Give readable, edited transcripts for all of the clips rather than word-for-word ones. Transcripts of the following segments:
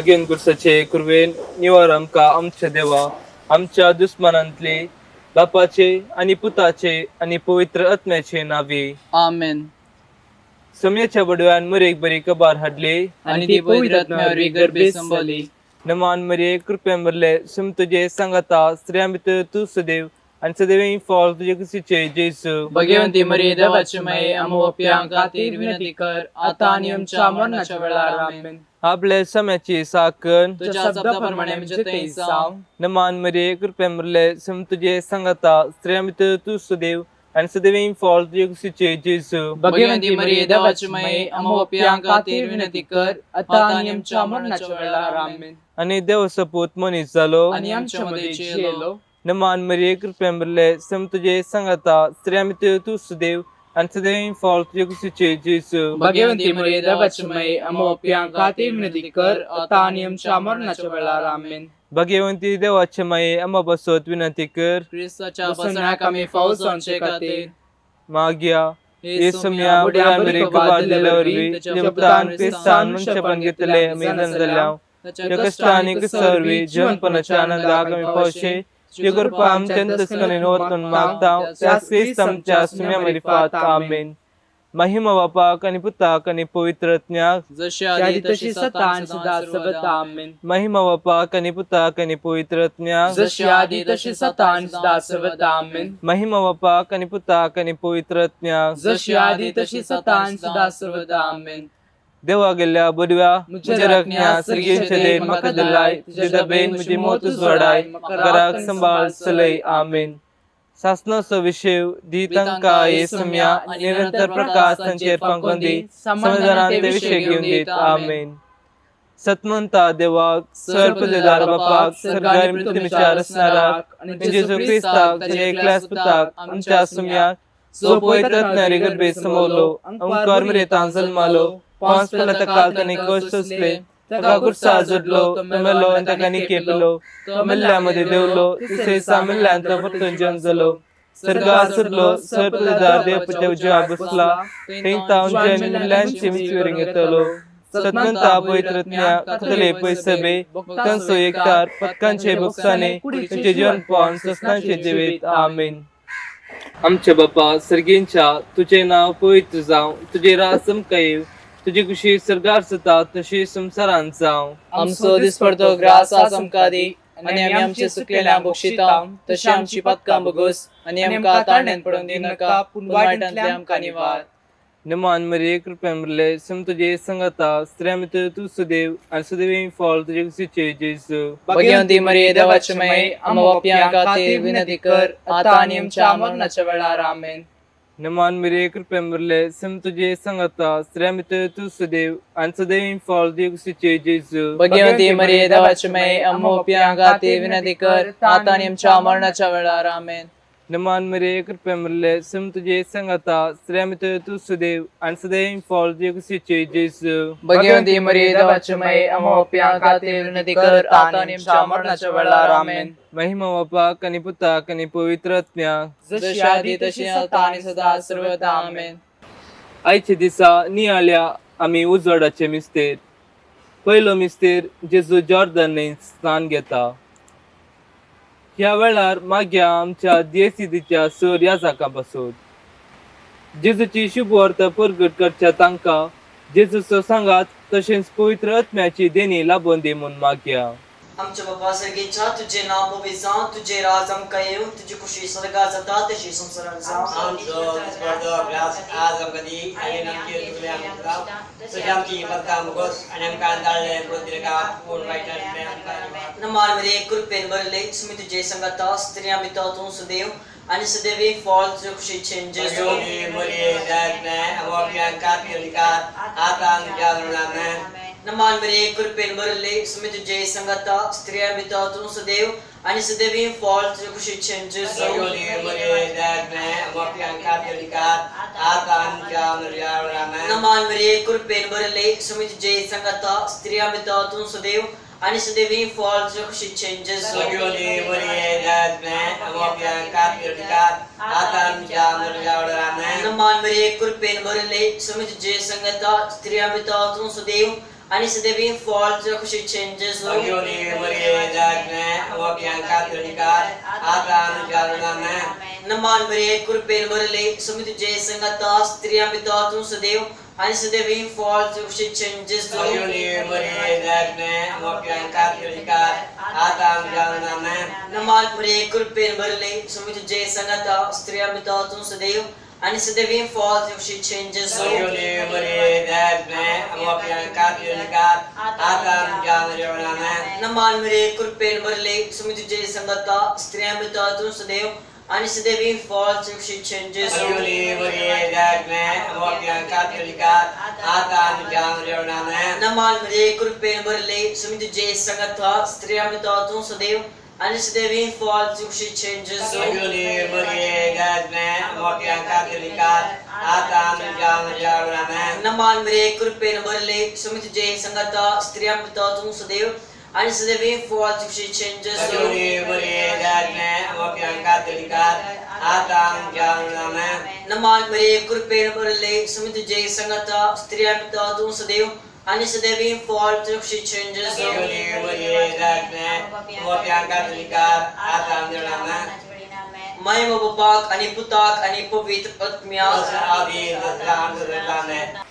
बेगीन गुरसाचे कुरवेन निवार आमकां आमच्या देवा आमच्या दुस्मनांतले बापाचे आणि पुताचे आणि पवित्र आत्म्याचे नावे आमेन. समयाच्या बडव्यान मरेक बरी कबार हाडले आणि ती पवित्र आत्म्यावरवी गर्भे संभवली. नमान मरे कृपया मरले सम तुझे सांगता स्त्रिया भितर तू सदैव आणि सदैव फॉल तुझे कुशीचे जेसू. भगवंती मरिये देवाची माये आमोप्यांक खातीर विनंती कर आता आणि आमच्या मरणाच्या वेळार. आमेन. आपल्या समयाची साकण तुझ्या शब्दाप्रमाणे आमचे ते जाव. नमान मरे कृपया मरले सम तुझे सांगता स्त्रिया भितर तू सदैव आणि सदैव फॉल तुझे कुशीचे जेसू. भगवंती मरिये देवाची माये आमोप्यांक खातीर विनंती कर आता आणि आमच्या मरणाच्या वेळार. आमेन. आणि देव सपूत मनीस जालो आणि आमच्या मध्ये येलो. नमान मरे कृपया मरले सम तुझे सांगता स्त्रिया भितर तू सदैव आणि सदैव फॉल तुझे कुशीचे जेसू. भगवंती मरिये देवाची माये आमोप्यांक खातीर विनंती कर आता आणि आमच्या मरणाच्या वेळार. आमेन. भगवंती देवाचे माये आम्हा बसत विनंती कर. ख्रिस्ताच्या बसण्याक आमी फौजांचे खातीर माग्या येसुम्या बुड्या मरे कबार दिल्यावरवी देवतान क्रिस्तान मनुष्यपण घेतले आम्ही जाल्या त्या कष्टाने कसरवी जीवनपणाच्या आनंदाक आम्ही पावशे शुगर पाम चंतस्कने नोतून मागता त्या क्रिस्त आमच्या सुम्या मरिफात. आमेन. महिमा बापाक आणि पुताक आणि पवित्र आत्म्याक जशी आदी तशी सता आणि सदा सर्वदा. आमेन. महिमा बापाक आणि पुताक आणि पवित्र आत्म्याक जशी आदी तशी सता आणि सदा सर्वदा. आमेन. महिमा बापाक आणि पुताक आणि पवित्र आत्म्याक जशी आदी तशी सता आणि सदा सर्वदा. आमेन. देवा गेल्या बडव्या मुझे रखण्या सर्गेंचे देन मका दिलाय तुझे दबेन मुझे मोत जोडाय घराक संभाळ चलय. आमेन. शासनाचा विषय दीतंका येसम्या निरंतर प्रकाश संचेर पंखोंदी समाधानांत विषय घेऊन देत. आमेन. सत्मंता देवाक सर्पदेदार बापाक सरगारी मृत्यूच्या रचणाराक आणि जेजू ख्रिस्ताक तुझे एकल्यास पुताक आमच्या सुम्याक जो पवित्र आत्म्याने गर्भे समवलो अंकार मरेतान जन्मालो पांच फलत काल त्याने कष्ट सोसले तका गुरसा जोडलो तमेलो आणि तका निके पिलो तमेल्यामध्ये देवलो तिसे सामिल्यांत परतून जन जलो सर्गा सुरलो सर्पदेदार देवपूजा उजवा बसला तेंता उंजन मिल्यांची मिचवेरी घेतलो. सत्मंता पवित्र आत्म्या कथले पैसबे भक्तांचो एकतार पत्कांचे भक्ताने तुझे जीवन पावन सस्तांचे जिवीत. आमेन. आमच्या बापा सर्गेंच्या तुझे नाव पवित्र जाव तुझे राज समकाय तुझी खुशी सरगार सता तशी संसारांत जाव. आमचो दिसपडतो ग्रास आमकां दी आणि आमी आमचे सुकलेल्या बक्षिता तशी आमची पत्कां बगोस आणि आमकां तारण्यान पडून दी नका पूण वायटांतले आमकां निवार. नमान मरे कृपया मरले सम तुझे संगता स्त्रिया भितर तू सदैव आणि सदैव फॉल तुझे कुशीचे जेसू. भगवंती मरिये देवाची माये आमच्या बापांक खातीर विनंती कर आता आणि आमच्या मरणाच्या वेळार. आमेन. नमान मरे कृपया मरले सम तुझे संगता स्त्रिया भितर तू सदैव आणि सदैव फॉल तुझे कुशीचे जेसू. भगवंती मरिये देवाची माये आमच्या बापांक खातीर विनंती कर आता आणि आमच्या मरणाच्या वेळार. आमेन. नमान मरे कृपया मरले सम तुझे संगता स्त्रिया भितर तू सदैव आणि सदैव फॉल तुझे कुशीचे जेसू. भगवंती मरिये देवाची माये आमच्या बापांक खातीर विनंती कर आता आणि आमच्या मरणाच्या वेळार. आमेन. महिमा बापाक आणि पुताक आणि पवित्र आत्म्याक जशी आदी तशी आता आणि सदा सर्वदा. आमेन. आयचे दिसा नियाळ्या आम्ही उजवाडाचे मिस्तेर. पयलो मिस्तेर जेजू जॉर्दन स्नान घेता. ह्या वेळार माग्या आमच्या दियेसिदीच्या सर या जाका बसोत जेजूची शुभ वार्ता परगट करच्या तांकां जेजूचो सांगात तशेंच पवित्र आत्म्याची देणी लाबोवन दी म्हूण माग्या. आमच्या बापा सर्गेच्या तुझे नाव पवित्र जावं तुझे राज आमकां येवं तुझी खुशी स्वर्गात जाता तशी संसारांत जावं. आमचो दिसपडतो ग्रास आज आमकां दी आनी आमची तुले आमकां तुझे आमची पत्कां बगोस आनी आमकां ताळ्ळे पृथ्वीका पूर्ण वायटांतले आमकां निवार. नमान मरे कृपेन भरले सुमी तुझे संगता स्त्रिया भितर तूं सदैव आणि सदैव फॉल तुझे खुशीचे जेसू. भगवंती मरिये देवाची आमच्या बापांक खातीर विनंती कर आता आनी आमच्या मरणाच्या वेळार. नमान मरे कृपेन भरले सुमी तुझे संगता स्त्रिया भितर तूं सदैव आणि सदैव फॉल तुझे खुशीचे जेसू. भगवंती मरिये देवाची आमच्या बापांक खातीर विनंती कर आता आनी आमच्या मरणाच्या वेळार. नमान मरे कृपेन भरले सुमी तुझे संगता स्त्रिया भितर तूं सदैव आणि सदैव फॉल तुझे खुशीचे जेसू. भगवंती मरिये देवाची आमच्या बापांक खातीर विनंती कर आता आनी आमच्या मरणाच्या वेळार. नमान मरे कृपेन भरले सुमी तुझे संगता स्त्रिया भितर तूं सदैव आणि सदैवी फॉल तुझ्या खुशीचे जेजू Agioni Maria Dagne, Amopian Katolika, Adam Jaruname, नमान बरे कृपेन भरले समित जय संगता स्त्रिया पिता तू सदैव आणि सदैवी फॉल तुझ्या खुशीचे जेजू Agioni Maria Dagne, Amopian Katolika, Adam Jaruname, नमान बरे कृपेन भरले समित जय संगता स्त्रिया पिता तू सदैव आणि सदैवी फॉल तुझ्या खुशीचे जेजू Agioni Maria Dagne, Amopian Katolika, Adam Jaruname, नमान बरे कृपेन भरले समित जय संगता स्त्रिया पिता तू सदैव आणि सदैवी फॉल तुझ्या खुशीचे जेजू Agioni Maria Dagne, Amopian Katolika, Adam Jaruname, नमान बरे कृपेन भरले समित जय संगता स्त्रिया पिता तू सदैव आणि सदैवी फॉल तुझ्या खुशीचे जेजू Agioni Maria Dagne, Amopian Katolika, Adam Jaruname, नमान बरे कृपेन भरले समित जय संगता स्त्रिया पिता तू सदैव आणि सदैवी फॉल तुझ्या खुशीचे जेजू Agioni Maria Dagne, Amopian Katolika, Adam Jaruname, नमान बरे कृपेन भरले समित जय संगता स्त्रिया पिता तू सदैव आणि सदैवी फॉल तुझ्या खुशीचे जेजू Agioni Maria Dagne, Amopian Katolika, Adam Jaruname, महिमा बापाक आणि पुताक आणि पवित्र आत्म्यास Adi Daslam.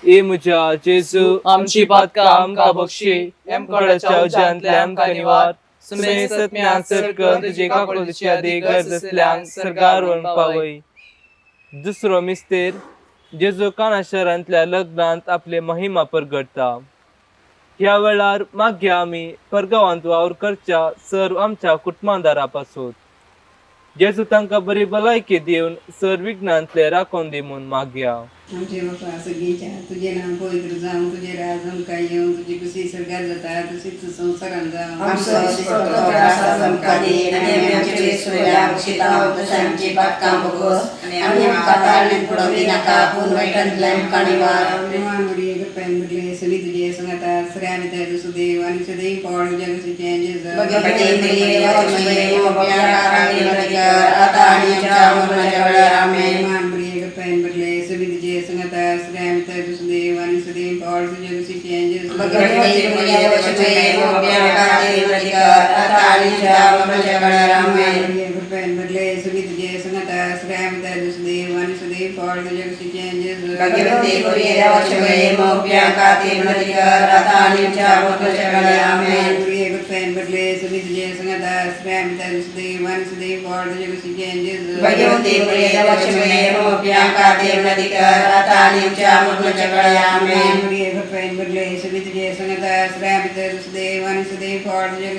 ए म्हज्या जेजू आमची पातकां आमकां बक्षी एमकडच्या उज्यांतल्या आमकां निवार सुमे सत्म्या सरकन तुजे काकुळची आदी गरज असल्यान सरकार वरून पावय. दुसरो मिस्तेर जेजू काना शहरांतल्या लग्नांत आपले महिमा परगटता. ह्या वेळार मागया आमी परगांवांत वावर करच्या सर्व आमच्या कुटुंबादारापासून जेजू तांकां बरी भलायकी दिवन सर विघ्नांतले राखोवन दी म्हूण मागया. आमचे बापा सगळीच्या तुझे नाम पवित्र जावं तुझे राज आमकां येवं तुझी कुशी सरकार जाता तशीच संवसारान जावं बरी गप्पान भरले सगळी तुझे सांगता सगळ्या आमी त्या सुदेव आणि सदैव पॉड तुझ्या कुशीचे मान बरी गप्पान भरले सगळी तुझे सांगता सगळ्या आमी त्या सुदेव आणि सदैव पॉड तुझ्या कुशीचे गप्पान भरले सगळी तुझे सांगता सगळ्या आमी त्या सुदेव आणि सदैव पॉड तुझ्या कुशीचे गप्पान भरले सगळी तुझे सांगता सगळ्या आमी त्या सुदेव आणि सदैव पॉड तुझ्या कुशीचे गप्पान भरले सगळी तुझे सांगता सगळ्या आमी त्या सुदेव आणि सदैव पॉड तुझ्या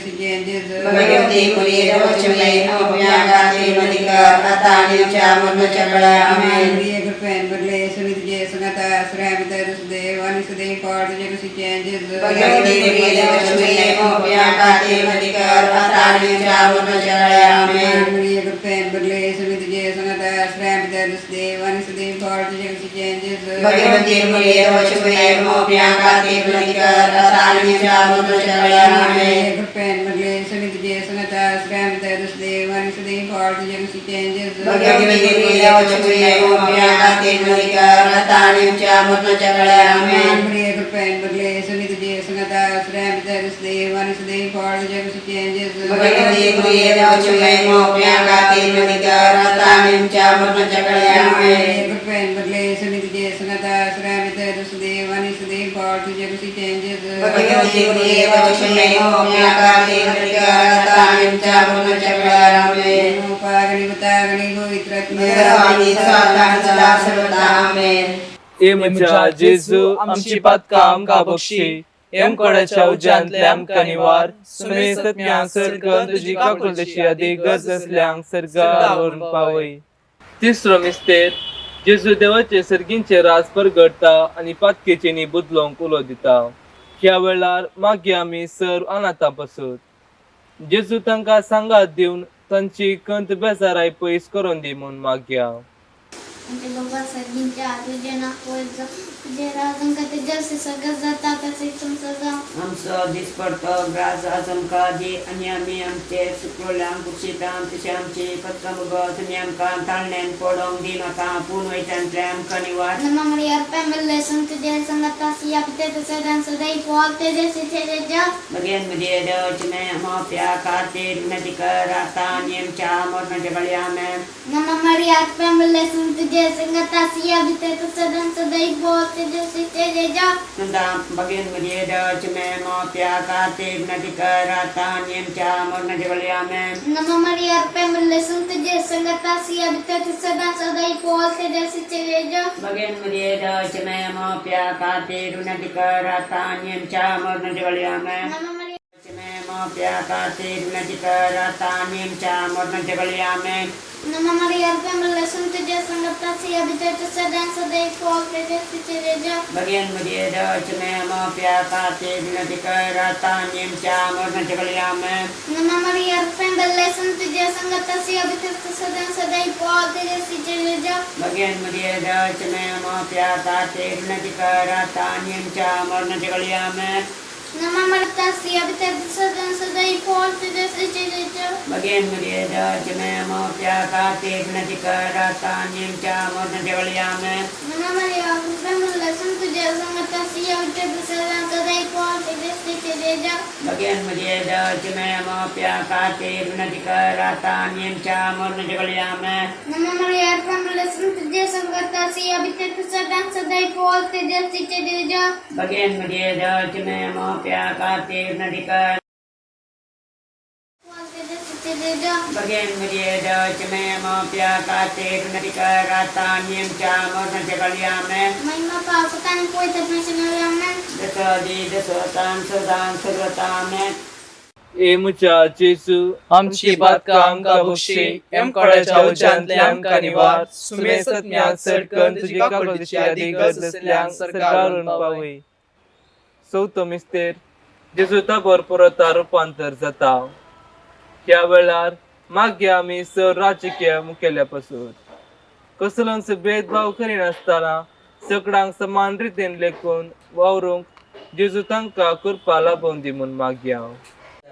गप्पान भरले सगळी तुझे सांगता सगळ्या आमी त्या सुदेव आणि सदैव पॉड तुझ्या गप्पान भरले सगळी तुझे सांगता सगळ्या आमी त्या सुदेव आणि सदैव पॉड तुझ्या गप्पान भरले सगळी तुझे सांगता सगळ्या आमी त्या सुदेव आणि सदैव पॉड तुझ्या गप्पान भरले सगळी तुझे सांगता सगळ्या आमी त्या सुदेव आणि सदैव पॉड तुझ्या गप्पान भरले सगळी तुझे सांगता सगळ्या आमी त्या सुदेव आणि सदैव पॉड तुझ्या ए म्हज्या जेजू आमची पातकां आमकां बक्षी एमकडच्या उज्यांतल्या आमकां निवार सुमे सत्म्या सरकन तुजी काकुळची आदी गरज असल्यांक सरकार वरून पावय. तिसरो मिस्तेर जेजू देवाचे सर्गींचे राज परगटता आणि पातकेची बुदलोंक उलो दिता. ह्या वेळार मागया आमी सर्व अनाथा पासून जेजू तांकां सांगात दिवन तांची कंत बेजाराय पयस करून दी म्हूण मागया. आमच्या बाबा सर्गींच्या तुझे नाव पोयचं तुझे राजन का ते जसे सगळं जाता तसे तुमचं गाव आमचं दीस पडतो ग्रास आमका दे आणि आम्ही आमचे सुकलोल्यांक कुशीतां तशें आमची पत्का मुगत आणि आमकां ताळण्यान पडोंक दी नाका पूण वयतांतले आमकां निवाड Nama Maria Pemele Santuja Sangatasi Apte Sadan Sadai Polte Desiteja Bagian मध्ये दचने मोप्या खातीर विनंती कर आता नियमच्या मोठ्या बळ्यामे Nama Maria Pemele Santuja Sangatasi Apte Sadan Sadai Polte Desiteja Nanda bagian मध्ये दचने मोप्या खातीर विनंती कर आता नियमच्या मोठ्या बळ्यामे Nama Maria Pemele Santuja Sangatasi Apte Sadan Sadai Polte Desiteja bagian मध्ये दचने मोप्या खातीर विनंती कर आता नियमच्या मोठ्या बळ्यामे Nama Maria दचने मोप्या खातीर विनंती कर आता नियमच्या मोठ्या बळ्यामे Nama Maria Pemele Santuja Sangatasi Apte Sadan Sadai Polte Desiteja bagian मध्ये दचने मोप्या खातीर विनंती कर आता नियमच्या मोठ्या बळ्यामे Nama Maria Pemele Santuja Sangatasi Apte Sadan Sadai Polte Desiteja bagian मध्ये दचने मोप्या खातीर विनंती कर आता नियमच्या मोठ्या बळ्यामे Nama Maria Apte Sadan Sadai Polte Desiteja bagian मध्ये दचने मोप्या खातीर विनंती कर आता नियमच्या मोठ्या बळ्यामे Nama Maria Pemele Santuja Sangatasi Apte Sadan Sadai Polte Desiteja bagian मध्ये दचने मोप्या खातीर विनंती कर आता नियमच्या मोठ्या बळ्यामे Nama Maria Pemele Santuja Sangatasi Apte Sadan Sadai Polte Desiteja bagian मध्ये दचने मोप्या खातीर विनंती कर Polte Desiteja bagian मध्ये दचने मोप्या खातीर विनंती कर आता नियमच्या मोठ्या बळ्यामे महिमा Pautan Poite National दसदी दसतां सदां सर्वतामे ए मुचा जेसू आमची बातका आमका बक्षी एम कोडाच्या उच्चांतले आमका निवार सुमे सत्म्याक सडकन तुजी काकळीची आदी गरज असल्याक सरकारून पावय चौथो मिस्तेर जेजूता भरपूरता रुपांतर जाता ह्या वेळार मागे आमी सर राजकीय मुखेल्या पासून कसलोच भेदभाव करिनासतना सगळ्यांक समान रितीन लेखून वावरूंक जेजू तांकां करपा लाभोवन दी म्हूण मागया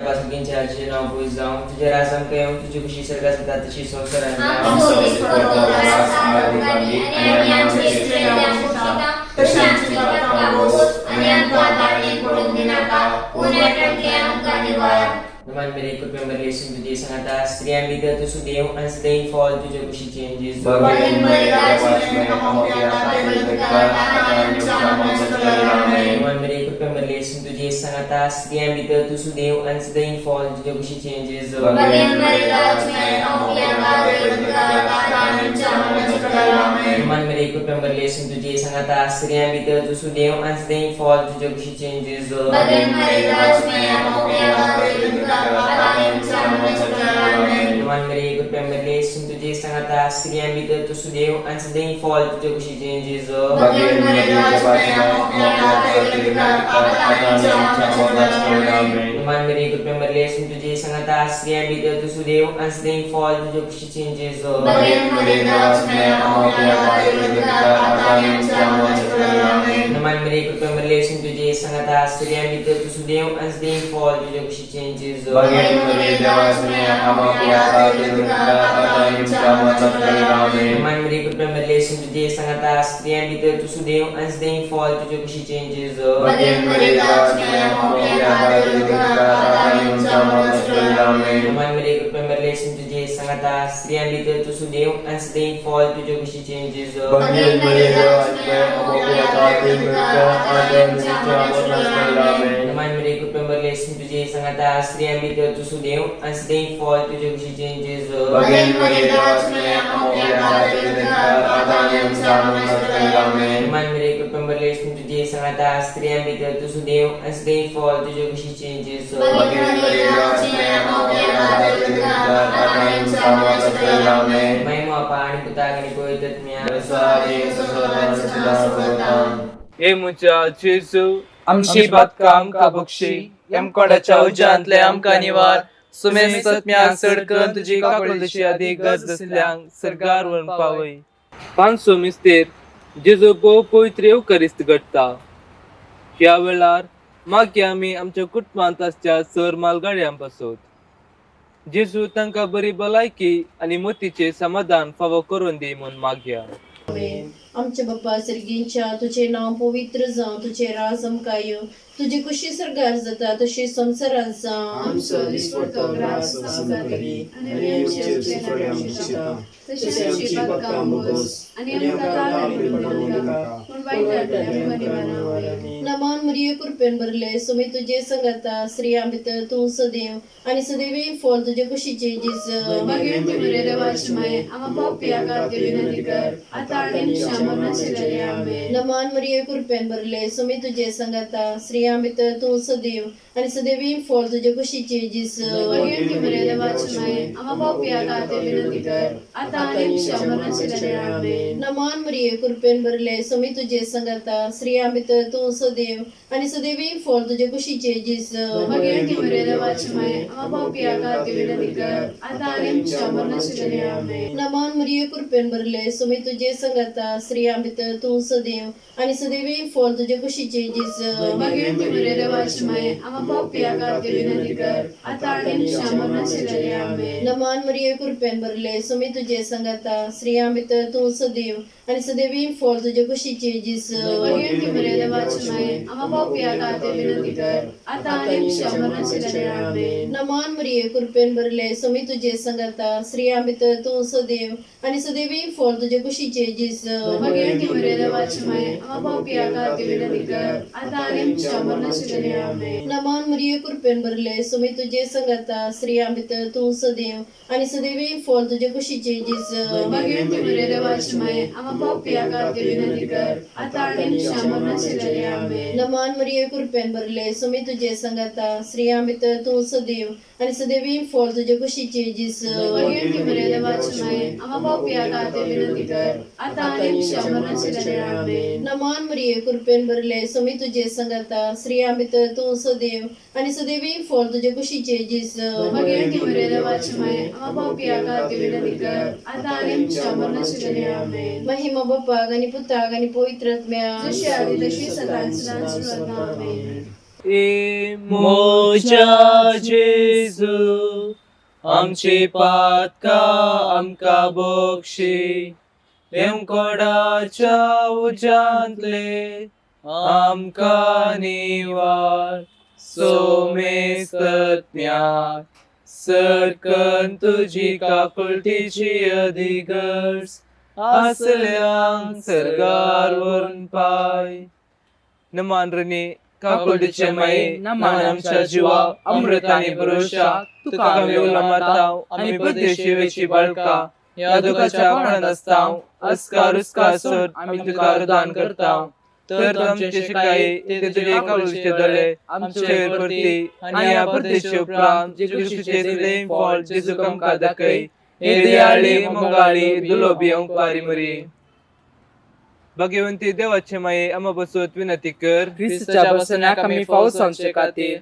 सगळ्यांच्या तुझे नाव पोयत जावं तुझे राज आमकां येवं तुजी खुशी सर्गात जाता तशी संवसारांत आमचो दीस पडतो ग्रास आमकां दिवपाची आणि आमची इश्टां आमकां तशी आमची बातका बोस आणि आमकां ताळणेन पडूंक दिनाका पूण वायटांतले आमकां निवार Naman Mary Kupem Malaysia Tuji Sangata Sriyan Bida Tu Sudev and Staying Fall Tuji Kushi Changes Bagin Maria Chme Amopya Kaidika Akan Chama Sakarame Naman Mary Kupem Malaysia Tuji Sangata Sriyan Bida Tu Sudev and Staying Fall Tuji Kushi Changes Bagin Maria Chme Amopya Kaidika Akan Chama Sakarame Naman Mary Kupem Malaysia Tuji Sangata Sriyan Bida Tu Sudev and Staying Fall Tuji Kushi Changes Bagin Maria Chme Amopya Kaidika Akan Chama Sakarame Naman Mary Kupem Malaysia Tuji Sangata Sriyan Bida Tu Sudev and Staying Fall Tuji Kushi Changes Bagin Maria Chme Amopya Kaidika Akan Chama Sakarame Naman Mary Kupem Malaysia Tuji Sangata Sriyan Bida Tu Sudev and Staying Fall Tuji Kushi Changes Bagin Maria Chme Amopya Kaidika Akan Chama Sakarame Naman Mary Kupem Malaysia Tuji Sangata Sriyan Bida Tu Sudev and Staying Fall Tuji Kushi Changes Bagin Maria Chme Amopya Kaidika Akan Chama Sakarame Naman Mary Kupem Malaysia Tuji Sangata Sriyan Bida Tu Sudev and Staying Fall Tuji Kushi Changes Bagin Maria Chme Amopya Kaidika Akan Chama Sakarame Naman Mary Kupem Malaysia Tuji Sangata Sriyan Bida Tu Sudev and Staying Fall Tuji Kushi Changes Bagin Maria Chme Amopya Kaidika Akan Chama Sakarame Naman Mary Kupem Malaysia Tuji Sangata Sriyan Bida Tu Sudev and Staying Fall Tuji Kushi Changes Bagin Maria Chme Amopya Kaidika Akan Chama Sakarame Naman Mary Kupem Malaysia Tuji Sangata Sriyan Bida Tu Sudev and Staying Fall Tuji Kushi Changes Bagin Maria Chme Amopya Kaidika Akan Chama Sakarame May mga paani putagin ko itat niya Dasari Sasotan Siddhasotan ए मुचा जेसू आमची बातका आमका Bakshi M कोडाच्या उच्चांतले आमका निवार सुमे सत्म्याक सडकन तुजी काकळीची आदी गरज असल्याक सरकारून पावय 500 मिस्तेर Jeju पवित्र येवकारिस्त घडटा. ह्या वेळार मागे आमी आमच्या कुटुंबांत आसच्या सर मालगाड्यां बसोत. जेजू तांकां बरी भलायकी आनी मतीचे समाधान फावो करून दी म्हूण मागया. आमचे बाप्पा सर्गींच्या तुझे नाव पवित्र जावं, तुझे राज आमकां येव, तुझी कशी सरकार जाता तशी संवसारांत जावं. आमचो दिसपडटो ग्रास आमकां दी आनी आमचे चुकले आमकां तशेंच आमची पातकां आमकां आनी आमकां ताळमेळ पडूं नाका पूण वायटांतल्यान आमकां निवारण. नमान मरिये कृपेन भरले सुमी तुझे संगता स्त्रियां भितर तूं सदैव आनी सदैवी फळ तुझे कुशीचे जेजू. मागीर ती बरे देवाची माय आम्हा पापियां खातीर विनंती कर आतां आनी आमच्या मरणाचे वेळी आमेन. नमान मरिये कृपेन भरले सुमी तुझे संगता स्त्रियां भितर तूं सदैव आनी सदैवी फळ तुझे कुशीचे जेजू. मागीर ती बरे देवाची माय आम्हा पापियां खातीर विनंती कर आतां आनी आमच्या मरणाचे वेळी आमेन. नमान मरिये कृपेन भरले सुमी तुझे संगता स्त्रियां भितर तूं सदैव आनी सदैवी फळ तुझे कुशीचे जेजू. मागीर ती बरे देवाची माय आम्हा पापियां खातीर विनंती कर आतां आनी आमच्या मरणाचे वेळी आमेन. नमान मरिये कृपेन भरले सुमी तुझे संगता स्त्रियां भितर तूं सदैव आनी सदैवी फळ तुझे कुशीचे जेजू. मागीर ती बरे देवाची माय आम्हा पापियां खातीर विनंती कर आतां आनी आमच्या मरणाचे वेळी आमेन. नमान मरिये कृपेन भरले सुमी तुझे संगता स्त्रियां भितर तूं सदैव आनी सदैवी फळ तुझे कुशीचे जेजू. मागीर ती बरे देवाची माय आम्हा पापियां खातीर विनंती कर आतां आनी आमच्या मरणाचे वेळी आमेन. नमान मरिये कृपेन भरले सुमी तुझे संगता स्त्रियां भितर तूं सदैव आनी सदैवी फळ तुझे कुशीचे जेजू. मागीर ती बरे देवाची माय आम्हा पापियां खातीर विनंती कर आतां आनी आमच्या मरणाचे वेळी आमेन. नमान मरिये कृपेन भरले सुमी तुझे संगता स्त्रियां भितर तूं सदैव आनी सदैवी फळ तुझे कुशीचे जेजू. मागीर ती बरे देवाची माय आम्हा पापियां खातीर विनंती कर आतां आनी आमच्या मरणाचे वेळी आमेन. नमान मरिये कृपेन भरले सुमी तुझे संगता स्त्रियां भितर तूं सदैव आनी सदैवी फळ तुझे कुशीचे जेजू. मागीर ती बरे देवाची माय आम्हा पापियां खातीर विनंती कर आतां आनी आमच्या मरणाचे वेळी आमेन. नमान मरिये कृपेन भरले सुमी तुझे संगता स्त्रियां भितर तूं सदैव आनी सदैवी फळ तुझे कुशीचे जेजू. मागीर ती बरे देवाची माय आम्हा पापियां खातीर विनंती कर आतां आनी आमच्या मरणाचे वेळी आमेन. महिमा बाप्पाक आनी पुताक आनी पवित्र आत्म्याक जशी आदी तशी सदांच सुरू आमेन. ए मोच्या जेजू आमचे पातकां आमकां बक्षी देवकोडाच्या उज्यांतले आमकां निवार. सोमेस्तज्ञाक सरकन तुजी काकुळटीची अधिगर्स असल्यांक सरगार व्हरून पाय. नमान रणे काकुळटीचे माये नमान आमच्या जिवा अमृताने भरोशा तुका आमी उला मारताव आमी परदेशी वेची बाळका या दुखाच्या कोणात आसताव अस्कार उस्कार सोड आमी तुका अर्दान करताव. तर आमचे शिकाये ते तुजे काकुळटीचे दले आमचे परती आनी या परदेशी उपरांत जेजूचे सदैव फळ जेजू आमकां दाखय. हे दियाळी मंगाळी दुलोबी ओंकारी मरी. भगवंती देवाचे माये आम्हा बसवत विनंती कर. ख्रिस्ताच्या वचनाक आमी फावो सांगचे खातीर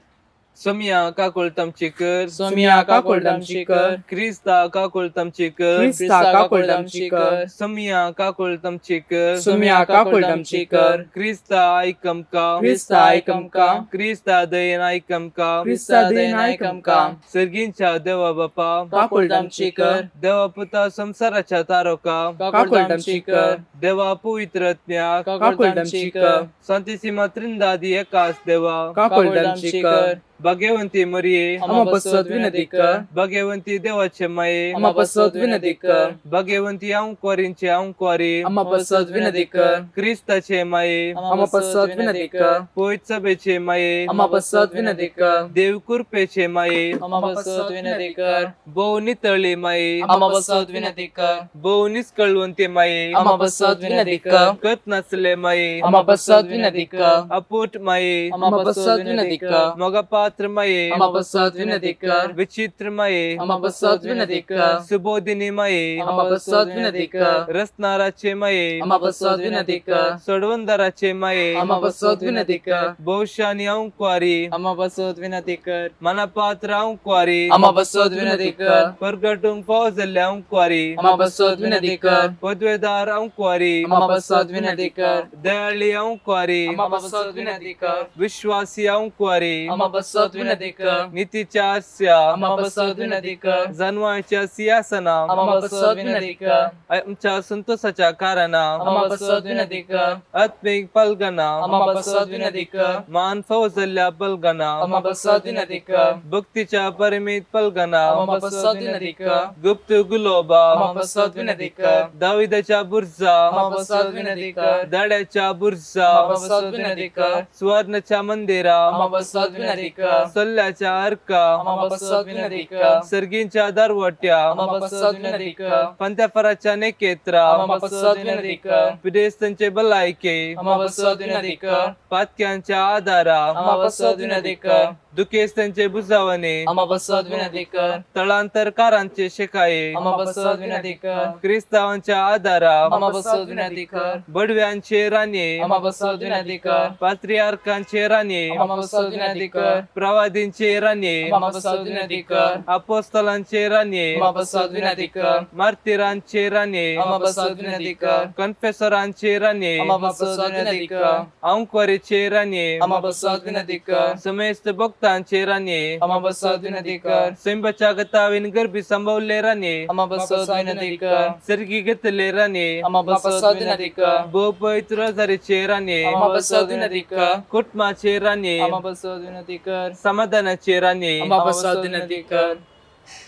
सोमिया काकुळ तामची कर. सोमिया काकुळ तामची कर. क्रिस्ता काकुळ तामची कर. क्रिस्ता काकुळ तामची कर. सोमिया काकुळ तामची कर. सोमिया काकुळ तामची कर. क्रिस्ता आयक आमकां. क्रिस्ता आयक आमकां. क्रिस्ता दयेन आयक आमकां. क्रिस्ता दयेन आयक आमकां. सर्गींच्या देवा बापा काकुळ तामची कर. देवा पुता संसाराच्या तारोका काकुळ तामची कर. देवा पवित्र आत्म्याक काकुळ तामची कर. संतिसिमा त्रिंदादी एकाच देवा काकुळ तामची कर. भगवंती मरिये आम्हा बसवत विनंती कर. भगवंती देवाचे माये आम्हा बसवत विनंती कर. भगवंती अंक्वारींचे अंक्वारी आम्हा बसवत विनंती कर. क्रिस्ताचे माये आम्हा बसवत विनंती कर. पवित्र सभेचे माये आम्हा बसवत विनंती कर. देव कृपेचे माये आम्हा बसवत विनंती कर. बहु नितळी माये आम्हा बसवत विनंती कर. बहु निष्कळवंते माये आम्हा बसवत विनंती कर. कत नसले माये आम्हा बसवत विनंती कर. अपूट माये आम्हा बसवत विनंती कर. मगपात पात्रमये आम्हापासून विनंती कर विचित्रमये आम्हापासून विनंती कर सुबोधिनीमये आम्हापासून विनंती कर रसनाराचे मये आम्हापासून विनंती कर सोडवंदराचे मये आम्हापासून विनंती कर भविष्यानी अंक्वारी आम्हापासून विनंती कर मनपात्र अंक्वारी आम्हापासून विनंती कर परगटूंक फाव जाल्ल्या अंक्वारी आम्हापासून विनंती कर पदवेदार अंक्वारी आम्हापासून विनंती कर दयाळी अंक्वारी आम्हापासून विनंती कर विश्वासी अंक्वारी आम्हापासून विनंती कर नीतीच्या आस्या आम्हापासून विनंती कर जन्माच्या सिंहासना आम्हापासून विनंती कर आमच्या संतोषाच्या कारणां आम्हापासून विनंती कर आत्मिक पलगना आम्हापासून विनंती कर मान फाव जाल्ल्या पलगना आम्हापासून विनंती कर भक्तीच्या परमीत पलगना आम्हापासून विनंती कर गुप्त गुलोबा आम्हापासून विनंती कर दाविदाच्या बुर्जा आम्हापासून विनंती कर दाड्याच्या बुर्जा आम्हापासून विनंती कर सुवर्णच्या मंदिरा आम्हापासून विनंती कर सल्ल्याच्या अर्का आम्हापासून विनंती कर सर्गींच्या दरवट्या आम्हापासून विनंती कर पंथ्याफराच्या नेकेत्रा आम्हापासून विनंती कर विदेशांचे भलायके आम्हापासून विनंती कर पातक्यांच्या आधारा आम्हापासून विनंती कर दुखेस्तांचे बुजावणे आम्हापासून विनंती कर तळांतरकारांचे शेकाये आम्हापासून विनंती कर क्रिस्तावांच्या आधारा आम्हापासून विनंती कर बडव्यांचे राणे आम्हापासून विनंती कर पात्रियार्कांचे राणे आम्हापासून विनंती कर प्रवादींचे राणे आम्हापासून विनंती कर अपोस्तलांचे राणे आम्हापासून विनंती कर मार्तिरांचे राणे आम्हापासून विनंती कर कन्फेसरांचे राणे आम्हापासून विनंती कर अंक्वारीचे राणे आम्हापासून विनंती कर समस्त भक्तांचे राणे आम्हापासून विनंती कर स्वयंपाच्या गतावीन गर्भी संभवले राणे आम्हापासून विनंती कर सर्गी घेतले राणे आम्हापासून विनंती कर पवित्र झरीचे राणे आम्हापासून विनंती कर कुटुंबाचे राणे आम्हापासून विनंती कर समाधानाचे राणे आम्हापासून विनंती कर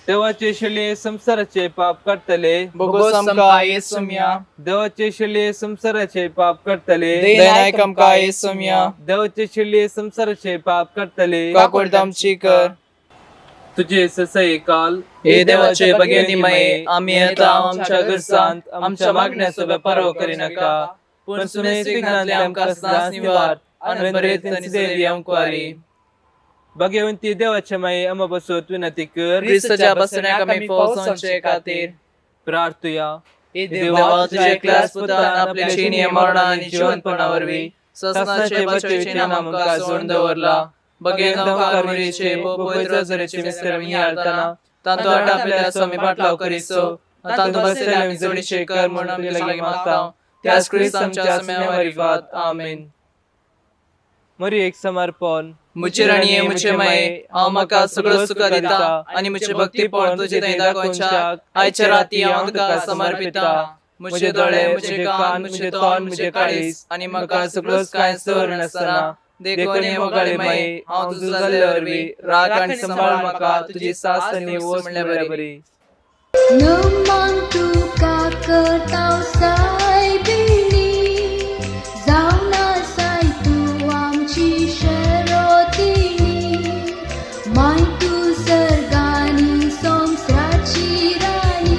देवाचे शिले संसाराचे पाप करतले बघो समका येसुम्या देवाचे शिले संसाराचे पाप करतले देनाय कमका येसुम्या देवाचे शिले संसाराचे पाप करतले काकोडदामची कर तुझे ससई काल हे देवाचे भगिनीमये आम्ही आता आमच्या गरजांत आमच्या मागण्याचो परवा करी नका पण सुने विघ्नातले आमकां सदांच निवार आणि बरेच देवी आमकारी भगवंती देवाच्या माये आम्हा बसवत विनंती कर ख्रिस्ताच्या बसण्याक आम्ही पोहोचचे खातीर प्रार्थुया हे देवा तुझे एकल्याच पुत्रान आपल्या चिनी मरणा आणि जीवनपणावरवी ससनाचे बचवेचे नाम आमकां सोडून दवरला बगेन कामरीचे पवित्र झरीचे मिस्टर मी हालताना तांतो आठ आपल्या स्वामी पाटलाव करीसो तांतो बसलेल्या आम्ही जोडीचे कर म्हणून आमचे लागी मागता त्याच ख्रिस्त आमच्या समयावरी वाद आमेन मरी एक समर्पण मुचे राणीये मुचे माये हांव म्हाका सगळो सुख दिता आनी मुचे भक्ती पळोवन तुजे थंय दाखोवच्याक आयच्या राती हांव तुका समर्पिता मुझे दोळे मुझे कान मुझे तोंड मुझे काळीज आनी म्हाका सगळोच कांय सर नासतना देखोने मोगाळे माये हांव तुजो जाल्ले वरवी राख आनी संभाळ म्हाका तुजी सास आनी वोस म्हणल्या बरी नमन तुका करताव सायबिणी जावं नासाय तूं आमची शरोतिनी माय तूं सर्गानी संवसाराची राणी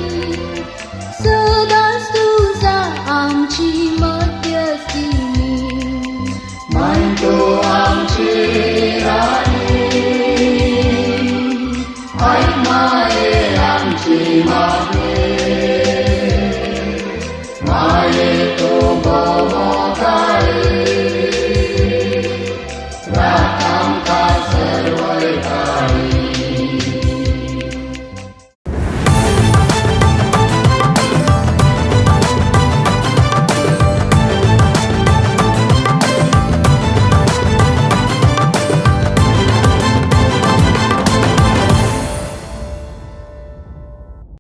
सदांच तुजा आमची मध्यस्थिनी माय तूं आमची राणी आय माये आमची मागे माये